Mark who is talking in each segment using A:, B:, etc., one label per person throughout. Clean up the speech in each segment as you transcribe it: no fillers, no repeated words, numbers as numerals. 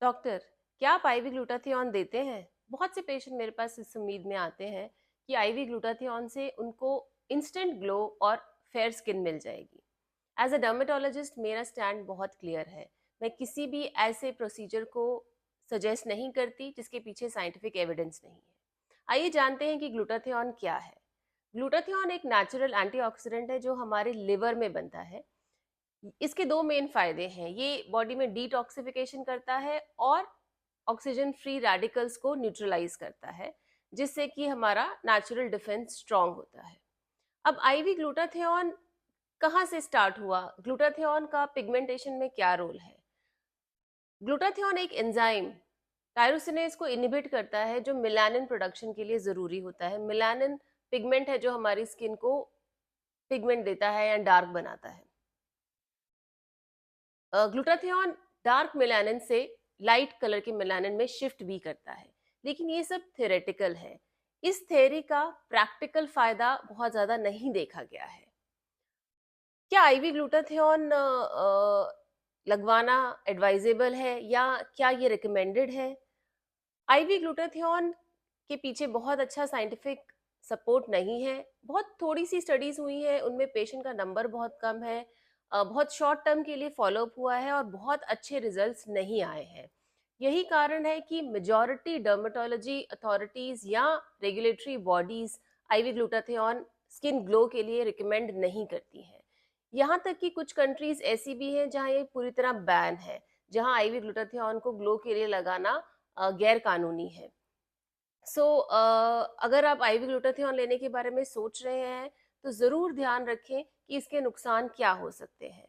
A: Doctor, क्या आप ivy glutathione देते हैं? बहुत से पेशेंट मेरे पास इस उम्मीद में आते हैं कि आईवी ग्लूटाथियोन से उनको इंस्टेंट ग्लो और फेयर स्किन मिल जाएगी। एज अ डर्मेटोलॉजिस्ट मेरा स्टैंड बहुत क्लियर है। मैं किसी भी ऐसे प्रोसीजर को सजेस्ट नहीं करती जिसके पीछे साइंटिफिक एविडेंस नहीं है। आइए जानते हैं कि ग्लूटाथियोन क्या है। ग्लूटाथियोन एक नेचुरल एंटीऑक्सीडेंट है जो हमारे लिवर में बनता है। इसके दो मेन फायदे हैं, ये बॉडी में डिटॉक्सिफिकेशन करता है और ऑक्सीजन फ्री रेडिकल्स को न्यूट्रलाइज करता है, जिससे कि हमारा नेचुरल डिफेंस स्ट्रांग होता है। अब आईवी ग्लूटाथियोन कहाँ से स्टार्ट हुआ? ग्लूटाथियोन का पिगमेंटेशन में क्या रोल है? ग्लूटाथियोन एक एंजाइम टायरोसिनेज को इनहिबिट करता है जो मेलानिन प्रोडक्शन के लिए जरूरी होता है। मेलानिन पिगमेंट है जो हमारी स्किन को पिगमेंट देता है या डार्क बनाता है। ग्लूटाथियोन डार्क मेलानिन से लाइट कलर के मेलानिन में शिफ्ट भी करता है, लेकिन ये सब थ्योरेटिकल है। इस थ्योरी का प्रैक्टिकल फायदा बहुत ज्यादा नहीं देखा गया है। क्या आईवी ग्लूटाथियोन लगवाना एडवाइजेबल है या क्या ये रिकमेंडेड है? आईवी ग्लूटाथियोन के पीछे बहुत अच्छा साइंटिफिक सपोर्ट नहीं है। बहुत थोड़ी सी स्टडीज हुई है, उनमें पेशेंट का नंबर बहुत कम है। बहुत शॉर्ट टर्म के लिए फॉलोअप हुआ है और बहुत अच्छे रिजल्ट्स नहीं आए हैं। यही कारण है कि मेजॉरिटी डर्मेटोलॉजी अथॉरिटीज या regulatory bodies IV glutathione skin glow के लिए रिकमेंड नहीं करती हैं। यहाँ तक कि कुछ कंट्रीज ऐसी भी हैं जहाँ ये पूरी तरह बैन है, जहाँ आईवी ग्लूटाथियोन को ग्लो के लिए लगाना गैर कानूनी है। अगर आप आईवी ग्लूटाथियोन लेने के बारे में सोच रहे हैं तो जरूर ध्यान रखें कि इसके नुकसान क्या हो सकते हैं।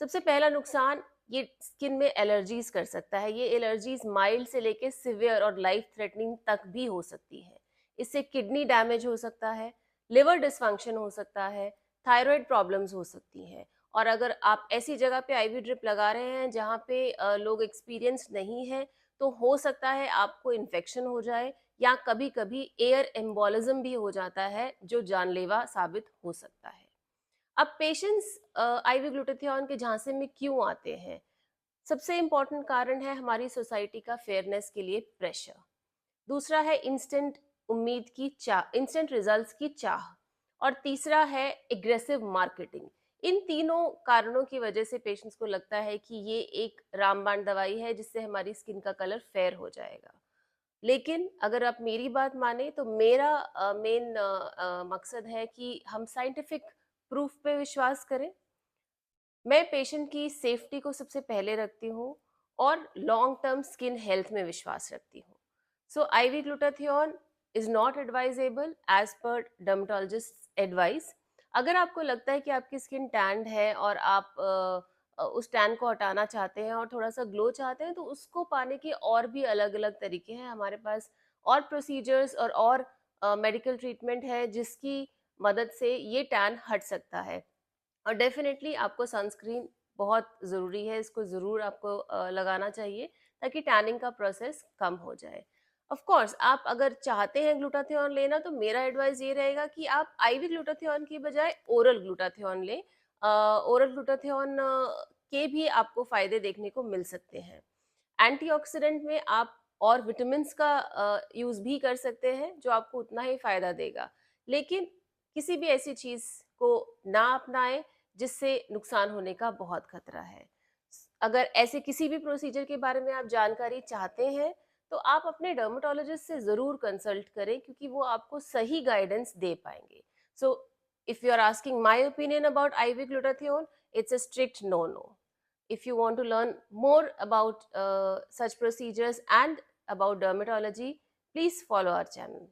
A: सबसे पहला नुकसान, ये स्किन में एलर्जीज कर सकता है। ये एलर्जीज माइल्ड से लेके सिवियर और लाइफ थ्रेटनिंग तक भी हो सकती है। इससे किडनी डैमेज हो सकता है, लिवर डिसफंक्शन हो सकता है, थायराइड प्रॉब्लम्स हो सकती हैं। और अगर आप ऐसी जगह पे आईवी ड्रिप लगा रहे हैं जहाँ पे लोग एक्सपीरियंस नहीं है, तो हो सकता है आपको इन्फेक्शन हो जाए या कभी कभी एयर एम्बोलिज्म भी हो जाता है जो जानलेवा साबित हो सकता है। अब पेशेंट्स आईवी ग्लूटाथियोन के झांसे में क्यों आते हैं? सबसे इंपॉर्टेंट कारण है हमारी सोसाइटी का फेयरनेस के लिए प्रेशर। दूसरा है इंस्टेंट उम्मीद की चाह, इंस्टेंट रिजल्ट्स की चाह। और तीसरा है एग्रेसिव मार्केटिंग। इन तीनों कारणों की वजह से पेशेंट्स को लगता है कि ये एक रामबाण दवाई है जिससे हमारी स्किन का कलर फेयर हो जाएगा। लेकिन अगर आप मेरी बात माने तो मेरा मेन मकसद है कि हम साइंटिफिक प्रूफ पे विश्वास करें। मैं पेशेंट की सेफ्टी को सबसे पहले रखती हूँ और लॉन्ग टर्म स्किन हेल्थ में विश्वास रखती हूँ। So IV glutathione is not advisable as per dermatologist advice. अगर आपको लगता है कि आपकी स्किन टैंड है और आप उस टैन को हटाना चाहते हैं और थोड़ा सा ग्लो चाहते हैं, तो उसको पाने के और भी अलग अलग तरीके हैं हमारे पास। और प्रोसीजर्स और मेडिकल ट्रीटमेंट है जिसकी मदद से ये टैन हट सकता है। और डेफिनेटली आपको सनस्क्रीन बहुत ज़रूरी है, इसको ज़रूर आपको लगाना चाहिए ताकि टैनिंग का प्रोसेस कम हो जाए। ऑफ कोर्स आप अगर चाहते हैं ग्लूटाथियोन लेना तो मेरा एडवाइस ये रहेगा कि आप आईवी ग्लूटाथियोन की बजाय ओरल ग्लूटाथियोन लें। ओरल ग्लूटाथियोन के भी आपको फ़ायदे देखने को मिल सकते हैं। एंटीऑक्सीडेंट में आप और विटामिन्स का यूज़ भी कर सकते हैं जो आपको उतना ही फ़ायदा देगा। लेकिन किसी भी ऐसी चीज़ को ना अपनाएं जिससे नुकसान होने का बहुत खतरा है। अगर ऐसे किसी भी प्रोसीजर के बारे में आप जानकारी चाहते हैं तो आप अपने डर्मेटोलॉजिस्ट से ज़रूर कंसल्ट करें, क्योंकि वो आपको सही गाइडेंस दे पाएंगे। So if you are asking my opinion about IV glutathione, it's a strict no-no. If you want to learn more about such procedures and about dermatology, please follow our channel.